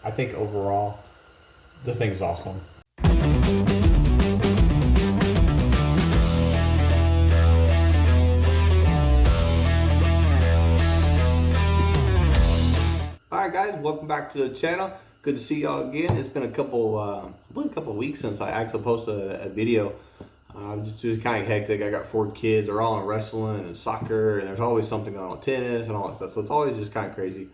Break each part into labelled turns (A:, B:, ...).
A: I think overall, the thing is awesome.
B: Alright guys, welcome back to the channel. Good to see y'all again. It's been a couple of weeks since I actually posted a video. Just kind of hectic. I got 4 kids. They're all in wrestling and soccer, and there's always something going on, tennis and all that stuff. So it's always just kind of crazy.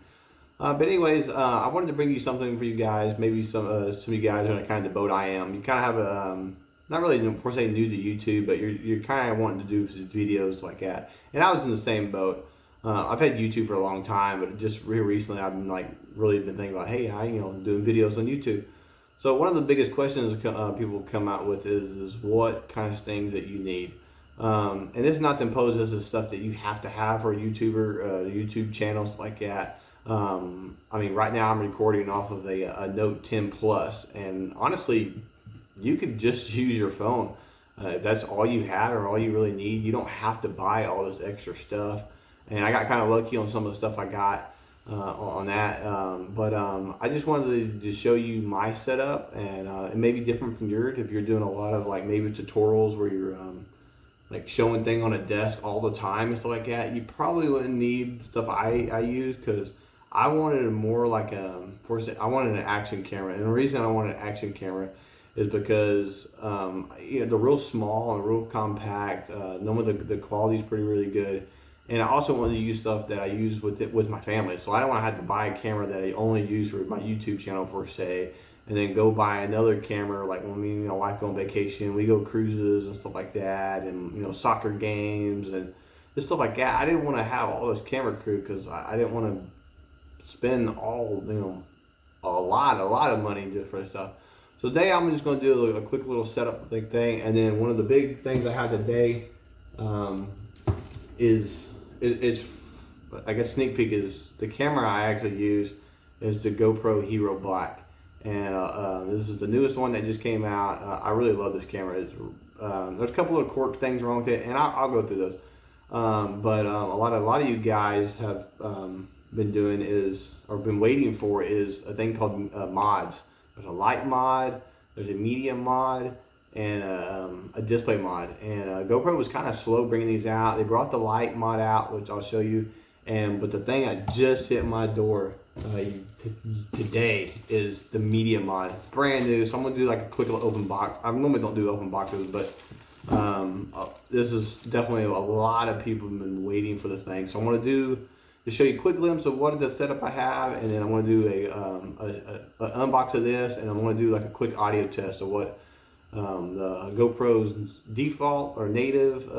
B: But anyways, I wanted to bring you something for you guys. Maybe some of you guys are in kind of the boat I am. You kind of have a not really per se new to YouTube, but you're kind of wanting to do videos like that. And I was in the same boat. I've had YouTube for a long time, but just real recently I've been really been thinking about, hey, doing videos on YouTube. So one of the biggest questions people come out with is what kind of things that you need. And it's not to impose this as stuff that you have to have for a YouTuber, YouTube channels like that. I mean, right now I'm recording off of a Note 10 Plus, and honestly, you could just use your phone. If that's all you have or all you really need, you don't have to buy all this extra stuff. And I got kind of lucky on some of the stuff I got on that. I just wanted to show you my setup, and it may be different from yours if you're doing a lot of maybe tutorials where you're showing things on a desk all the time and stuff like that. You probably wouldn't need stuff I use, because I wanted more like I wanted an action camera. And the reason I wanted an action camera is because they're real small and real compact. None of the quality is really good. And I also wanted to use stuff that I use with my family. So I don't want to have to buy a camera that I only use for my YouTube channel per se, and then go buy another camera like when me and my wife go on vacation, we go cruises and stuff like that, and soccer games and just stuff like that. I didn't want to have all this camera crew, because I didn't want to spend a lot of money just for this stuff. So today I'm just going to do a quick little setup thing, and then one of the big things I have today is I guess sneak peek is the camera I actually use is the GoPro Hero Black, and this is the newest one that just came out. I really love this camera. There's a couple of quirk things wrong with it, and I'll go through those. A lot of you guys have been doing been waiting for is a thing called mods. There's a light mod, there's a medium mod, and a display mod. And GoPro was kind of slow bringing these out. They brought the light mod out, which I'll show you. But the thing that just hit my door today is the medium mod, brand new. So I'm gonna do like a quick little open box. I normally don't do open boxes, but this is definitely a lot of people have been waiting for this thing. So I'm gonna show you a quick glimpse of what the setup I have, and then I'm gonna do a unbox of this, and I'm gonna do like a quick audio test of what the GoPro's default or native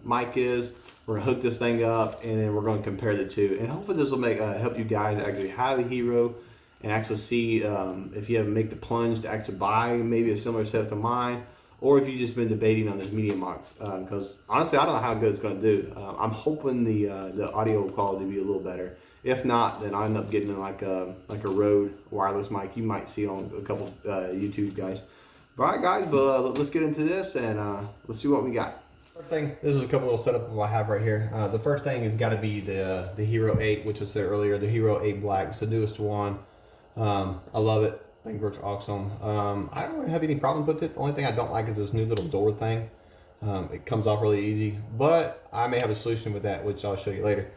B: mic is. We're gonna hook this thing up, and then we're gonna compare the two, and hopefully this will help you guys actually have a Hero and actually see if you have to make the plunge to actually buy maybe a similar setup to mine, or if you've just been debating on this medium mic, because honestly I don't know how good it's gonna do. I'm hoping the audio quality will be a little better. If not, then I end up getting like a Rode wireless mic. You might see it on a couple YouTube guys. Alright guys, but let's get into this, and let's see what we got. First thing, this is a couple little setup I have right here. The first thing has got to be the Hero 8, which I said earlier, the Hero 8 Black. It's the newest one. I love it. I think it works awesome. I don't really have any problems with it. The only thing I don't like is this new little door thing. It comes off really easy, but I may have a solution with that, which I'll show you later.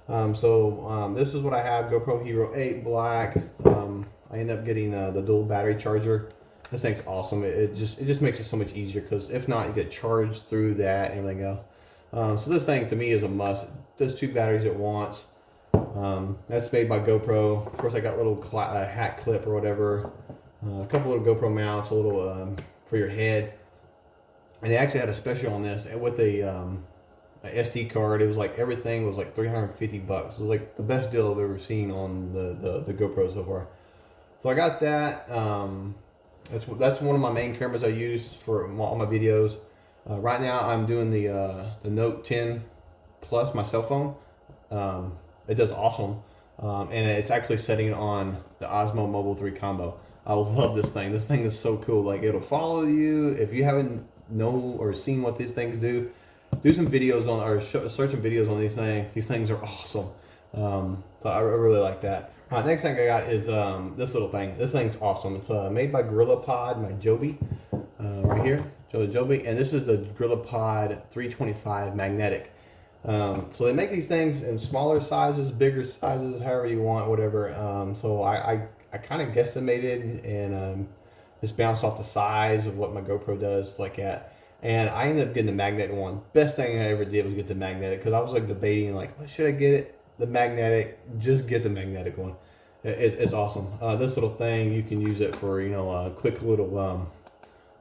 B: This is what I have, GoPro Hero 8 Black. I end up getting the dual battery charger. This thing's awesome. It just makes it so much easier, because if not, you get charged through that and everything else. So this thing to me is a must. It does 2 batteries at once. That's made by GoPro. Of course, I got a little hat clip or whatever, a couple little GoPro mounts, a little for your head. And they actually had a special on this with a SD card. It was like everything was like $350. It was like the best deal I've ever seen on the GoPro so far. So I got that. That's one of my main cameras I use for all my videos. Right now I'm doing the Note 10 Plus, my cell phone. It does awesome, and it's actually setting it on the Osmo Mobile 3 combo. I love this thing. This thing is so cool. Like, it'll follow you. If you haven't know or seen what these things do some videos on, or search some videos on these things. These things are awesome. So I really like that.
A: Next thing I got is this little thing. This thing's awesome. It's made by GorillaPod by Joby, right here, Joby, and this is the GorillaPod 325 magnetic. So they make these things in smaller sizes, bigger sizes, however you want, whatever. So I kind of guesstimated and just bounced off the size of what my GoPro does, like that. And I ended up getting the magnetic one. Best thing I ever did was get the magnetic, because I was like debating, like, well, should I get it? The magnetic, just get the magnetic one. It's awesome. This little thing, you can use it for, you know, a quick little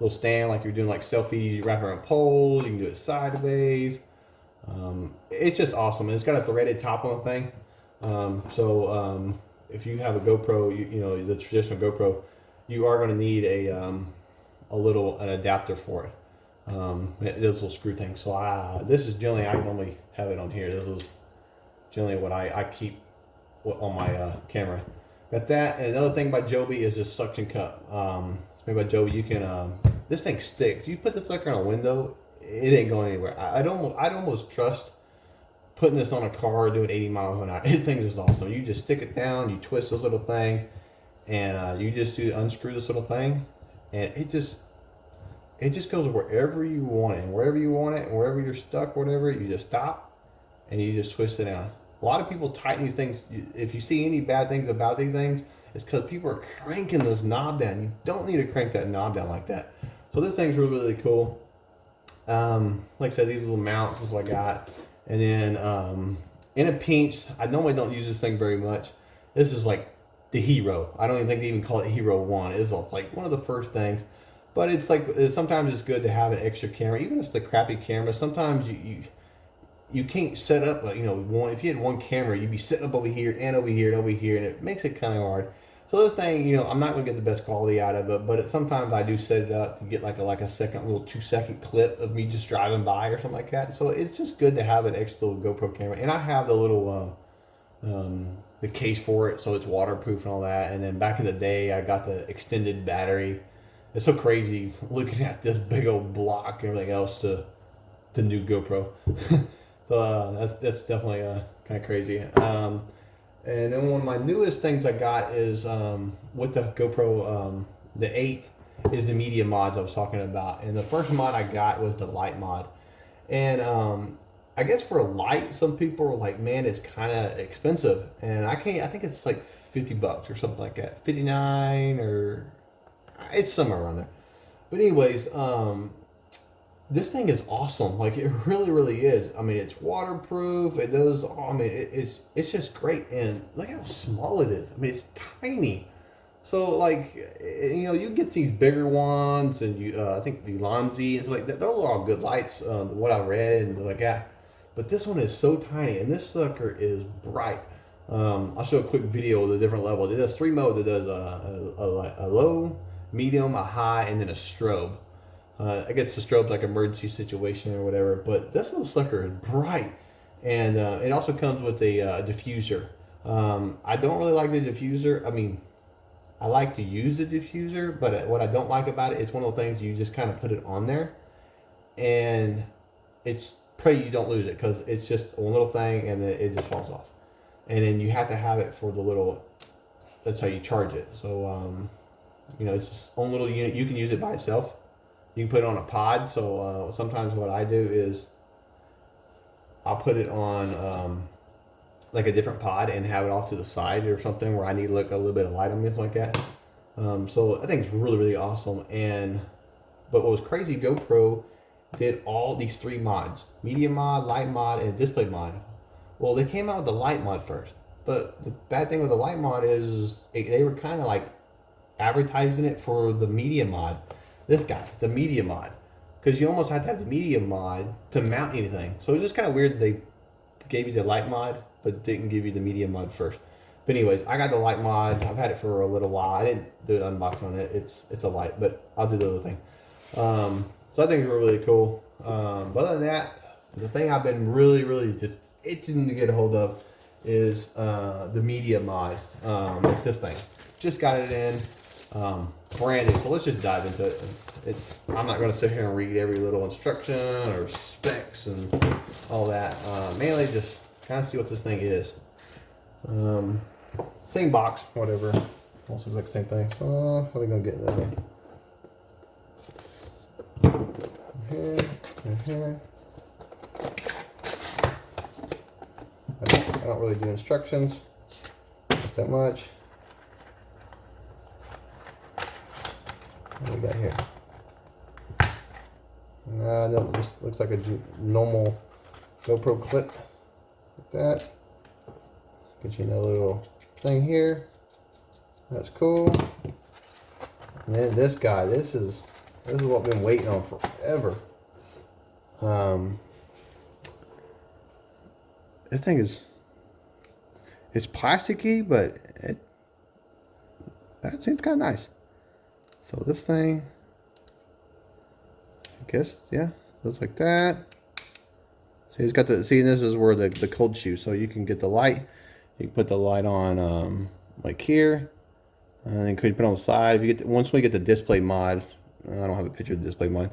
A: stand, like you're doing like selfies. You wrap around poles. You can do it sideways. It's just awesome. And it's got a threaded top on the thing. If you have a GoPro, you know, the traditional GoPro, you are going to need an adapter for it. It does a little screw thing. So this is generally, I normally have it on here. This is generally what I keep on my camera. Got that, and another thing by Joby is this suction cup. It's made by Joby. You can this thing sticks. You put the sucker on a window, it ain't going anywhere. I'd almost trust putting this on a car doing 80 miles an hour. This thing is awesome. You just stick it down, you twist this little thing, and you just unscrew this little thing, and it just goes wherever you want it, and wherever you want it, and wherever you're stuck, whatever, you just stop, and you just twist it down. A lot of people tighten these things. If you see any bad things about these things, it's because people are cranking this knob down. You don't need to crank that knob down like that. So this thing's really, really cool. Like I said, these little mounts is what I got. And then in a pinch, I normally don't use this thing very much. This is like the hero. I don't even think they even call it Hero 1. It's like one of the first things. But it's like, sometimes it's good to have an extra camera. Even if it's a crappy camera, sometimes you can't set up, you know, if you had one camera, you'd be sitting up over here and over here and over here, and it makes it kind of hard. So this thing, you know, I'm not going to get the best quality out of it, but sometimes I do set it up to get like a second little 2-second clip of me just driving by or something like that. So it's just good to have an extra little GoPro camera. And I have the little, the case for it, so it's waterproof and all that. And then back in the day, I got the extended battery. It's so crazy looking at this big old block and everything else to new GoPro. So that's definitely kind of crazy. And then one of my newest things I got is with the GoPro, the 8, is the media mods I was talking about. And the first mod I got was the light mod. And I guess for a light, some people are like, man, it's kind of expensive. And I think it's like $50 or something like that. 59 or it's somewhere around there. But anyways, this thing is awesome. Like, it really, really is. I mean, it's waterproof. It does. I mean, it's just great. And look how small it is. I mean, it's tiny. So, like, you know, you get these bigger ones, and I think the Lonzi and stuff like that. Those are all good lights. What I read and like that. But this one is so tiny, and this sucker is bright. I'll show a quick video of the different levels. It does 3 modes. It does a low, medium, a high, and then a strobe. I guess the strobe's like emergency situation or whatever, but this little sucker is bright. And it also comes with a diffuser. I don't really like the diffuser. I mean, I like to use the diffuser, but what I don't like about it, it's one of the things you just kind of put it on there, and it's pray you don't lose it, because it's just one little thing and then it just falls off. And then you have to have it for the little, that's how you charge it. So, you know, it's its own little unit. You can use it by itself. You can put it on a pod. So sometimes what I do is I'll put it on like a different pod and have it off to the side or something where I need like a little bit of light on me, something like that. So I think it's really, really awesome. But what was crazy, GoPro did all these 3 mods: media mod, light mod, and display mod. Well, they came out with the light mod first. But the bad thing with the light mod is they were kind of like advertising it for the media mod. This guy, the media mod, because you almost had to have the media mod to mount anything. So it's just kind of weird they gave you the light mod but didn't give you the media mod first. But anyways, I got the light mod. I've had it for a little while. I didn't do an unboxing on it. It's a light, but I'll do the other thing. So I think it's really cool. But other than that, the thing I've been really, really just itching to get a hold of is the media mod. It's this thing. Just got it in. Brand new. So let's just dive into it. I'm not going to sit here and read every little instruction or specs and all that. Mainly just kind of see what this thing is. Same box, whatever. Also looks like the same thing. So how are we gonna get that in? Here, and here. I don't really do instructions. Not that much. What do we got here? No, it just looks like a normal GoPro clip. Like that. Get you another little thing here. That's cool. And then this guy, this is what I've been waiting on forever. This thing it's plasticky, but that seems kind of nice. So this thing, I guess, yeah, looks like that. So he's got the, see, this is where the cold shoe, so you can get the light. You can put the light on like here, and then could put it on the side. If you get once we get the display mod, I don't have a picture of the display mod.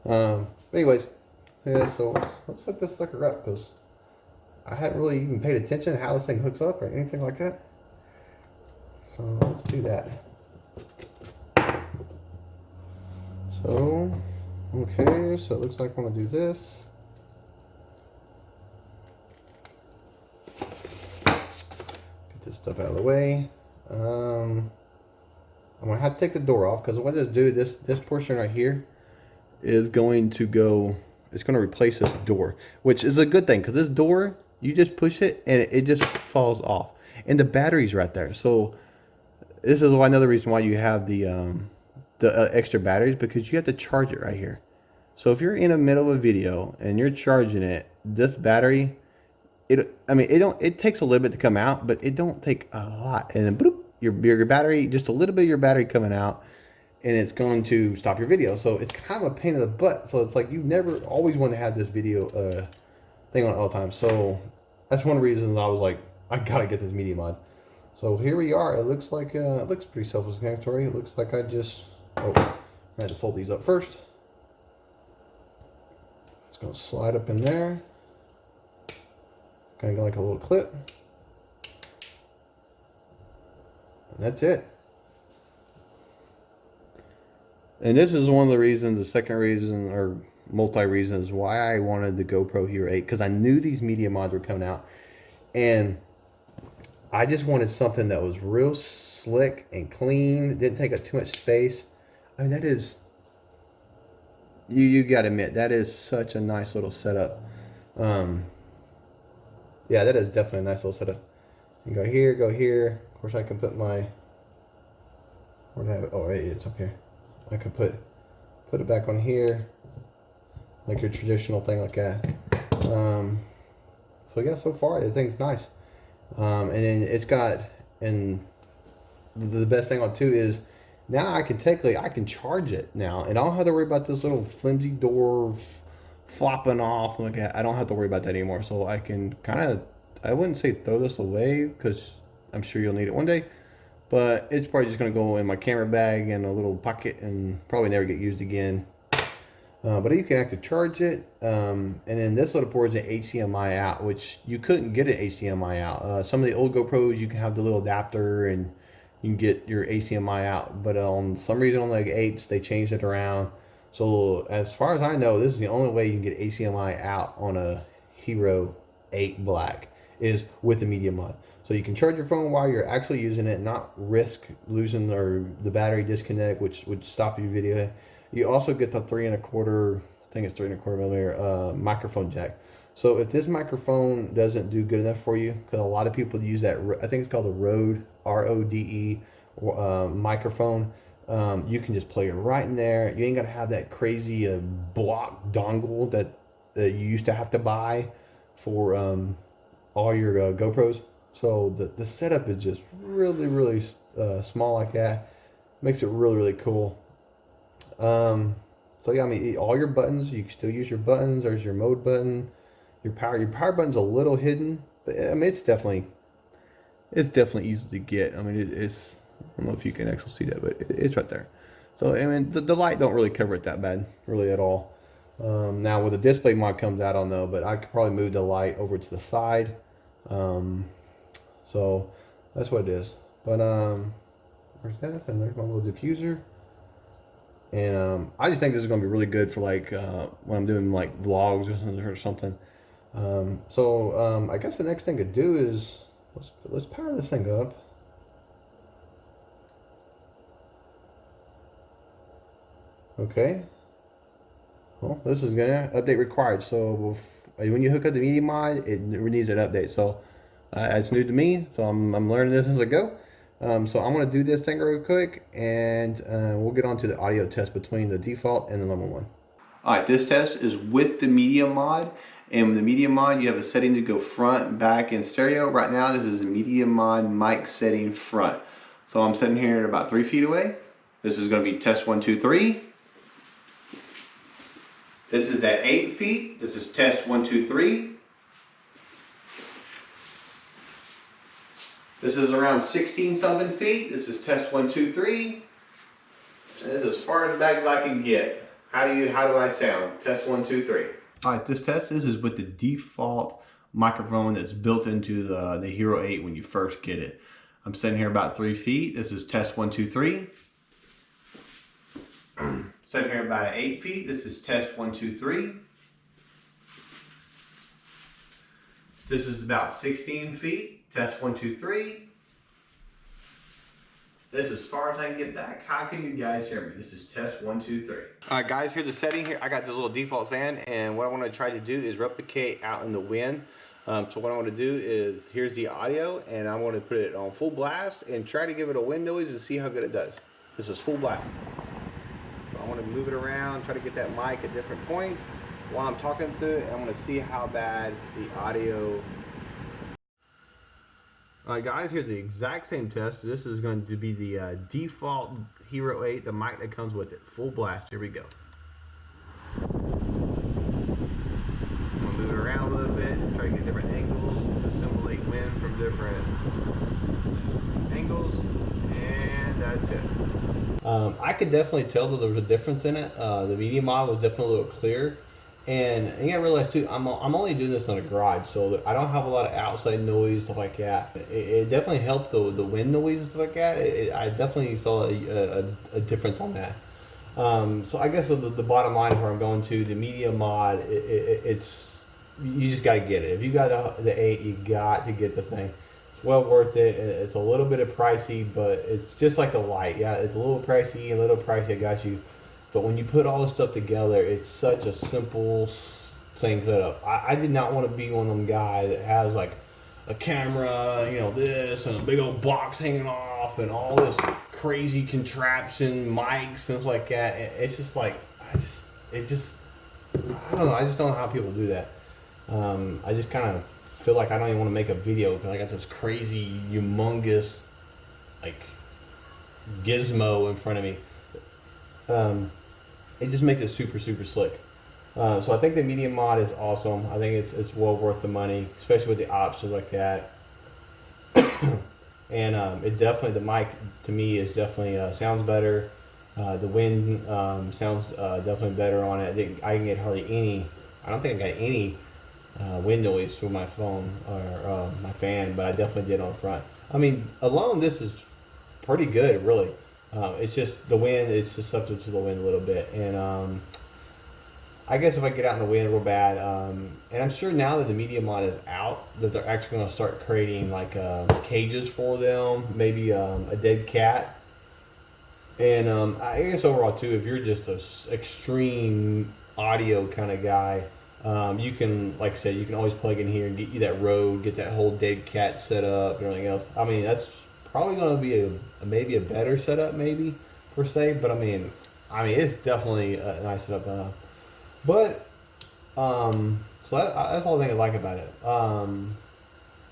A: But anyways, yeah. So let's hook this sucker up because I hadn't really even paid attention to how this thing hooks up or anything like that. So let's do that. So okay, so it looks like I'm gonna do this. This stuff out of the way. I'm gonna have to take the door off because what this portion right here is going to go. It's going to replace this door, which is a good thing because this door, you just push it and it just falls off, and the battery's right there. So this is another reason why you have the extra batteries, because you have to charge it right here. So if you're in the middle of a video and you're charging it, this battery. It takes a little bit to come out, but it don't take a lot. And then bloop, your battery, just a little bit of your battery coming out, and it's going to stop your video. So it's kind of a pain in the butt. So it's like you never always want to have this video thing on all the time. So that's one of the reasons I was like, I gotta get this MediaMOD. So here we are. It looks like it looks pretty self-explanatory. It looks like I just I had to fold these up first. It's gonna slide up in there. Kind of like a little clip. And that's it. And this is one of the reasons, the second reason, or multi-reasons why I wanted the GoPro Hero 8, because I knew these MediaMODs were coming out. And I just wanted something that was real slick and clean, didn't take up too much space. I mean, that is, you gotta admit, that is such a nice little setup. Yeah, that is definitely a nice little setup. You go here, go here. Of course, I can put my, where did I have it? Oh, right, it's up here. I can put it back on here, like your traditional thing like that. So yeah, so far the thing's nice. And then it's got, and the best thing on it too is now I can charge it now, and I don't have to worry about this little flimsy door flopping off. Like I don't have to worry about that anymore. So I can kind of, I wouldn't say throw this away because I'm sure you'll need it one day, but it's probably just going to go in my camera bag in a little pocket and probably never get used again. But you can actually charge it, and then this little port is an HDMI out, which you couldn't get an HDMI out. Some of the old GoPros, you can have the little adapter and you can get your HDMI out, but on some reason on the 8s they changed it around. So as far as I know, this is the only way you can get HDMI out on a Hero 8 Black is with the MediaMOD. So you can charge your phone while you're actually using it, not risk losing or the battery disconnect, which would stop your video. You also get the 3 1/4, I think it's 3 1/4 millimeter microphone jack. So if this microphone doesn't do good enough for you, because a lot of people use that, I think it's called the Rode, R-O-D-E microphone. You can just plug it right in there. You ain't gotta have that crazy block dongle that you used to have to buy for all your GoPros. So the setup is just really small like that. Makes it really cool. So yeah, I mean, all your buttons, you can still use your buttons. There's your mode button, your power button's a little hidden, but I mean, it's definitely easy to get. I mean, it's, I don't know if you can actually see that, but it's right there. So I mean, the light don't really cover it that bad, really at all. Now with the display mod comes out, I don't know, but I could probably move the light over to the side. So That's what it is. But where's that? And there's my little diffuser. And I just think this is going to be really good for like when I'm doing like vlogs or something. I guess the next thing to do is let's power this thing up. Okay. Well, this is gonna update required. So when you hook up the MediaMOD, it needs an update. So it's new to me, so I'm learning this as I go. So I'm gonna do this thing real quick, and we'll get on to the audio test between the default and the normal one.
B: All right, this test is with the MediaMOD, and with the MediaMOD, you have a setting to go front, back, and stereo. Right now, this is a MediaMOD mic setting front. So I'm sitting here at about 3 feet away. This is going to be test 1, 2, 3. This is at 8 feet. This is test 1, 2, 3. This is around 16 something feet. This is test 1, 2, 3. And this is as far as back as I can get. How do I sound? Test 1, 2, 3. All right, this test is with the default microphone that's built into the Hero 8 when you first get it. I'm sitting here about 3 feet. This is test 1, 2, 3. Sitting here about 8 feet. This is test 1, 2, 3. This is about 16 feet. Test 1, 2, 3. This is as far as I can get back. How can you guys hear me? This is test 1, 2, 3. All right, guys, here's the setting here. I got this little default stand, and what I want to try to do is replicate out in the wind. So what I want to do is, here's the audio, and I want to put it on full blast and try to give it a wind noise and see how good it does. This is full blast. So I want to move it around, try to get that mic at different points while I'm talking through it. I want to see how bad the audio. Alright guys, here's the exact same test. This is going to be the default Hero 8, the mic that comes with it. Full blast, here we go. I'm going to move it around a little bit, try to get different angles to simulate wind from different angles, and that's it. I could definitely tell that there was a difference in it. The MediaMOD was definitely a little clearer. And you gotta realize too, I'm only doing this in a garage, so I don't have a lot of outside noise, stuff like that. It definitely helped the wind noise and stuff like that. I definitely saw a difference on that. So I guess the bottom line is where I'm going to, the MediaMOD, it's, you just gotta get it. If you got the 8, you got to get the thing. It's well worth it. It's a little bit of pricey, but it's just like the light. Yeah, it's a little pricey, I got you. But when you put all this stuff together, it's such a simple thing to set up. I did not want to be one of them guys that has like a camera, you know, this and a big old box hanging off and all this crazy contraption, mics, things like that. It's just like, I don't know. I just don't know how people do that. I just kind of feel like I don't even want to make a video because I got this crazy, humongous, like, gizmo in front of me. It just makes it super slick. So I think the MediaMOD is awesome. I think it's well worth the money, especially with the options like that. And it definitely, the mic to me is definitely sounds better. The wind sounds definitely better on it. I can get hardly any. I don't think I got any wind noise through my phone or my fan, but I definitely did on the front. I mean, alone this is pretty good, really. It's just the wind is susceptible to the wind a little bit, and I guess if I get out in the wind real bad, and I'm sure now that the MediaMOD is out, that they're actually going to start creating like cages for them, maybe a dead cat, and I guess overall too, if you're just an extreme audio kind of guy, you can, like I said, you can always plug in here and get you that Rode, get that whole dead cat set up and everything else. I mean, that's probably going to be maybe a better setup, maybe per se. But I mean, it's definitely a nice setup. So that's all the thing I like about it.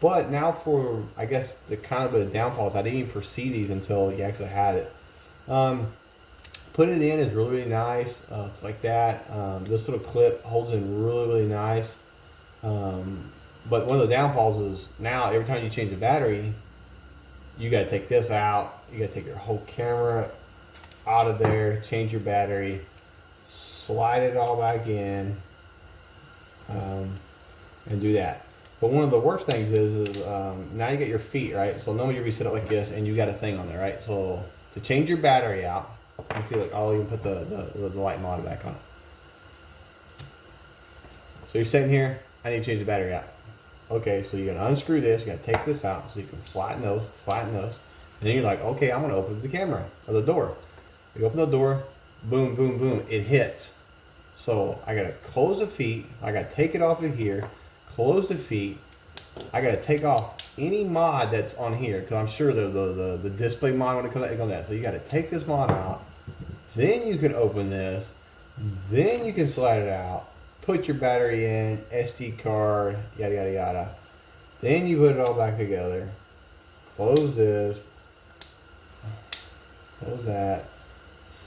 B: But now for, I guess, the kind of bit of downfalls, I didn't even foresee these until you actually had it. Putting it in is really nice. It's like that. This little clip holds in really nice. But one of the downfalls is now every time you change the battery, you got to take this out. You got to take your whole camera out of there, change your battery, slide it all back in, and do that.
A: But one of the worst things is now you got your feet, right? So normally you'd be set up like this, and you got a thing on there, right? So to change your battery out, you see, like I'll even put the light mod back on. So you're sitting here, I need to change the battery out. Okay, so you're gonna unscrew this, you gotta take this out so you can flatten those, and then you're like, okay, I'm gonna open the camera or the door. You open the door, boom, boom, boom, it hits. So I gotta close the feet, I gotta take it off of here, close the feet, I gotta take off any mod that's on here, because I'm sure the display mod when it comes out. So you gotta take this mod out, then you can open this, then you can slide it out, put your battery in, SD card, yada yada yada. Then you put it all back together, close this, close that,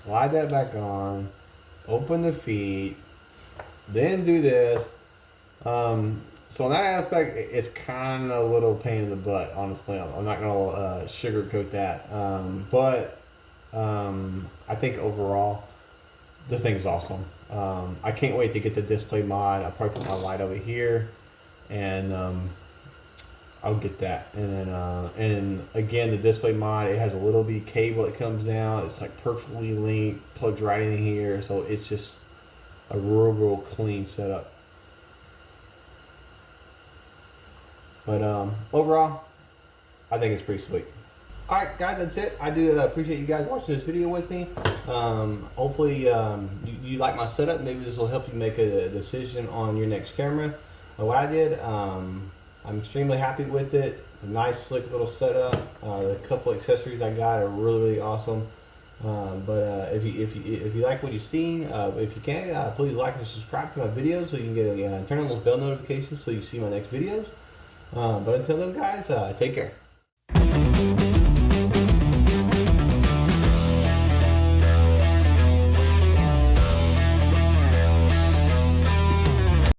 A: slide that back on, open the feet, then do this. So in that aspect, it's kind of a little pain in the butt, honestly. I'm not gonna sugarcoat that. I think overall, the thing's awesome. I can't wait to get the display mod. I'll probably put my light over here, and I'll get that. And then, and again, the display mod, it has a little bitty cable that comes down. It's like perfectly linked, plugs right in here. So it's just a real clean setup. But overall, I think it's pretty sweet. Alright guys, that's it. I do appreciate you guys watching this video with me. Hopefully you like my setup. Maybe this will help you make a decision on your next camera. What I did, I'm extremely happy with it. It's a nice slick little setup. The couple accessories I got are really awesome. If you like what you've seen, if you can, please like and subscribe to my videos so you can get turn on those bell notifications so you see my next videos. But until then guys, take care.